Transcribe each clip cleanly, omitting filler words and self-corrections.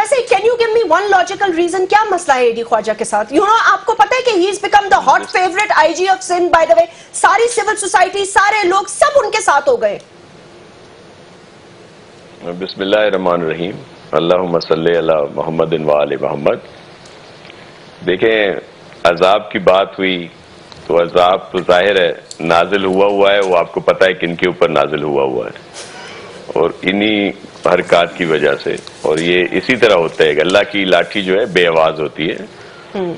ویسے can you give me one logical reason کیا مسئلہ ہے AD خواجہ کے ساتھ؟ آپ کو پتا ہے کہ he is become the hot favourite IG of Sindh, by the way ساری سول سوسائٹی، سارے لوگ سب ان کے ساتھ ہو گئے. بسم اللہ الرحمن الرحیم، اللہم صلی علی محمد و آل محمد. دیکھیں عذاب کی بات ہوئی تو عذاب تو ظاہر ہے نازل ہوا ہے، وہ آپ کو پتا ہے کن کے اوپر نازل ہوا ہے، اور انہی حرکات کی وجہ سے. اور یہ اسی طرح ہوتا ہے کہ اللہ کی لاٹھی جو ہے بے آواز ہوتی ہے،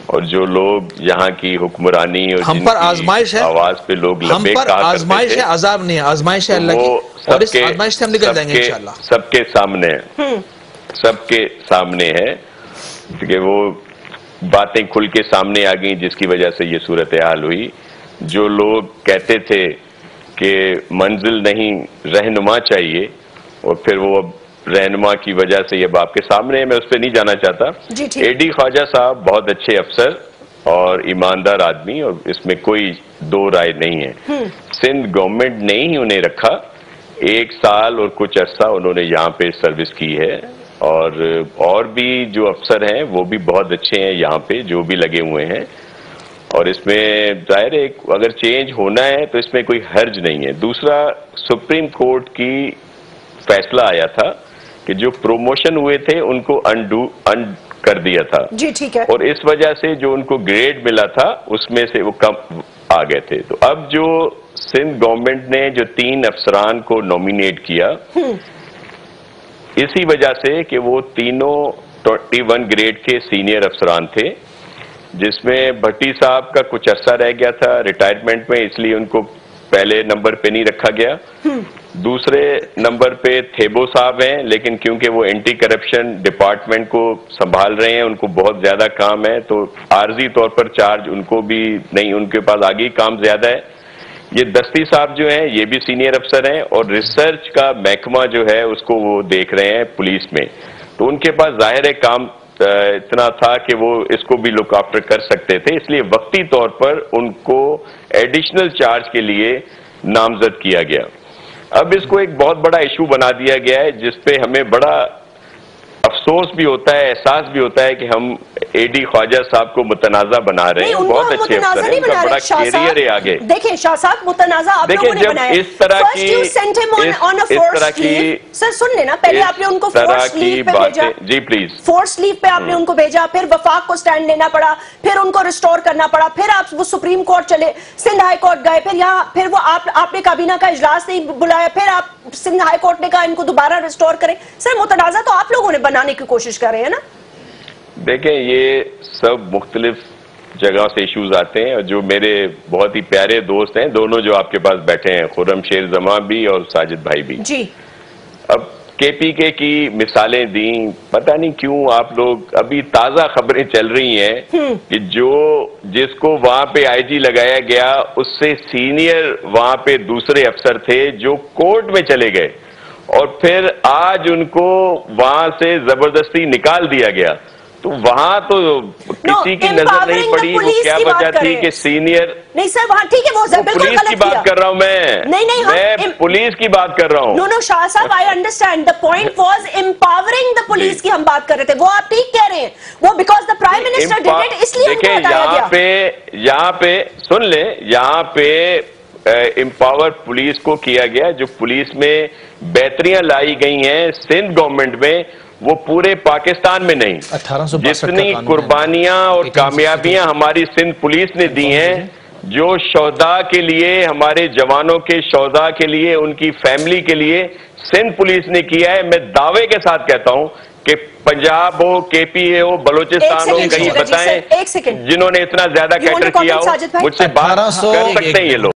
اور جو لوگ یہاں کی حکمرانی اور ہم پر آزمائش ہے، آواز پہ لوگ لبے ہم پر آزمائش ہے، عذاب نہیں ہے، آزمائش ہے اللہ کی، اور اس آزمائش سے ہم نکل جائیں گے انشاءاللہ. سب کے سامنے ہے، سب کے سامنے ہے کہ وہ باتیں کھل کے سامنے آ گئیں جس کی وجہ سے یہ صورتحال ہوئی. جو لوگ کہتے تھے کہ منزل نہیں رہنما چاہیے، اور پھر وہ اب رہنما کی وجہ سے یہ آپ کے سامنے ہے، میں اس پہ نہیں جانا چاہتا. AD خواجہ صاحب بہت اچھے افسر اور ایماندار آدمی، اور اس میں کوئی دو رائے نہیں ہے. سندھ گورنمنٹ نے ہی انہیں رکھا، 1 سال اور کچھ عرصہ انہوں نے یہاں پہ سروس کی ہے، اور بھی جو افسر ہیں وہ بھی بہت اچھے ہیں یہاں پہ جو بھی لگے ہوئے ہیں. اور اس میں ظاہر ہے اگر چینج ہونا ہے تو اس میں کوئی حرج نہیں ہے. دوسرا، سپریم کورٹ کی فیصلہ آیا تھا کہ جو پروموشن ہوئے تھے ان کو انڈ کر دیا تھا، جی ٹھیک ہے، اور اس وجہ سے جو ان کو گریڈ ملا تھا اس میں سے وہ کم آ گئے تھے. تو اب جو سندھ گورنمنٹ نے جو 3 افسران کو نومینیٹ کیا، اسی وجہ سے کہ وہ تینوں 21 گریڈ کے سینئر افسران تھے، جس میں بھٹی صاحب کا کچھ عرصہ رہ گیا تھا ریٹائرمنٹ میں، اس لیے ان کو پہلے نمبر پہ نہیں رکھا گیا. دوسرے نمبر پہ تھیبو صاحب ہیں، لیکن کیونکہ وہ اینٹی کرپشن ڈپارٹمنٹ کو سنبھال رہے ہیں، ان کو بہت زیادہ کام ہے، تو عارضی طور پر چارج ان کو بھی نہیں، ان کے پاس آگے کام زیادہ ہے. یہ دستی صاحب جو ہیں یہ بھی سینئر افسر ہیں، اور ریسرچ کا محکمہ جو ہے اس کو وہ دیکھ رہے ہیں پولیس میں، تو ان کے پاس ظاہر ہے کام اتنا تھا کہ وہ اس کو بھی لک آفٹر کر سکتے تھے، اس لیے وقتی طور پر ان کو ایڈیشنل چارج کے لیے نامزد کیا گیا. اب اس کو ایک بہت بڑا ایشو بنا دیا گیا ہے، جس پہ ہمیں بڑا افسوس بھی ہوتا ہے، احساس بھی ہوتا ہے کہ ہم AD خواجہ صاحب کو متنازع بنا رہے ہیں. بہت اچھے افسر ہیں، ان کا بڑا کیریئر ہے آگے. دیکھیں شاہ صاحب متنازع آپ لوگوں نے بنایا ہے. اس طرح کی سر سن لینا، پہلے آپ نے ان کو فورس لیو پہ بھیجا، جی پلیز، فورس لیو پہ آپ نے ان کو بھیجا، پھر وفاق کو سٹینڈ لینا پڑا، پھر ان کو ریسٹور کرنا پڑا، پھر آپ وہ سپریم کورٹ چلے، سندھ ہائی کورٹ گئے، پھر یہاں پھر وہ آپ نے کابینہ کا اجلاس نہیں بلایا، پھر آپ سندھ ہائی کورٹ نے کہا ان کو دوبارہ ریسٹور کریں. سر متنازع تو آپ لوگوں نے بنانے کی کوشش کر رہے ہیں نا. دیکھیں یہ سب مختلف جگہ سے ایشوز آتے ہیں، اور جو میرے بہت ہی پیارے دوست ہیں دونوں جو آپ کے پاس بیٹھے ہیں، خرم شیر زماں بھی اور ساجد بھائی بھی، جی اب KPK کی مثالیں دیں، پتہ نہیں کیوں آپ لوگ ابھی تازہ خبریں چل رہی ہیں کہ جس کو وہاں پہ IG لگایا گیا اس سے سینئر وہاں پہ دوسرے افسر تھے جو کورٹ میں چلے گئے، اور پھر آج ان کو وہاں سے زبردستی نکال دیا گیا. تو وہاں تو کسی کی نظر نہیں پڑی، وہ کیا وجہ تھی کہ سینئر، نہیں سر وہاں ٹھیک ہے، وہ پولیس کی بات کر رہا ہوں میں پولیس کی بات کر رہا ہوں. نو شاہ صاحب I understand, the point was empowering the police کی ہم بات کر رہے تھے، وہ آپ ٹھیک کہہ رہے ہیں، وہ because the prime minister did it, اس لیے ان کو ہٹایا گیا. یہاں پہ سن لیں، یہاں پہ امپاور پولیس کو کیا گیا، جو پولیس میں بہتریاں لائی گئی ہیں سندھ گورنمنٹ میں وہ پورے پاکستان میں نہیں. جتنی قربانیاں اور کامیابیاں ہماری سندھ پولیس نے دی ہیں، جو شہداء کے لیے، ہمارے جوانوں کے شہداء کے لیے، ان کی فیملی کے لیے سندھ پولیس نے کیا ہے، میں دعوے کے ساتھ کہتا ہوں کہ پنجاب ہو، KPA ہو، بلوچستان ہو، کہیں بتائیں جنہوں نے اتنا زیادہ کیٹر کیا ہو، مجھ سے بات کر سکتے ہیں یہ لوگ.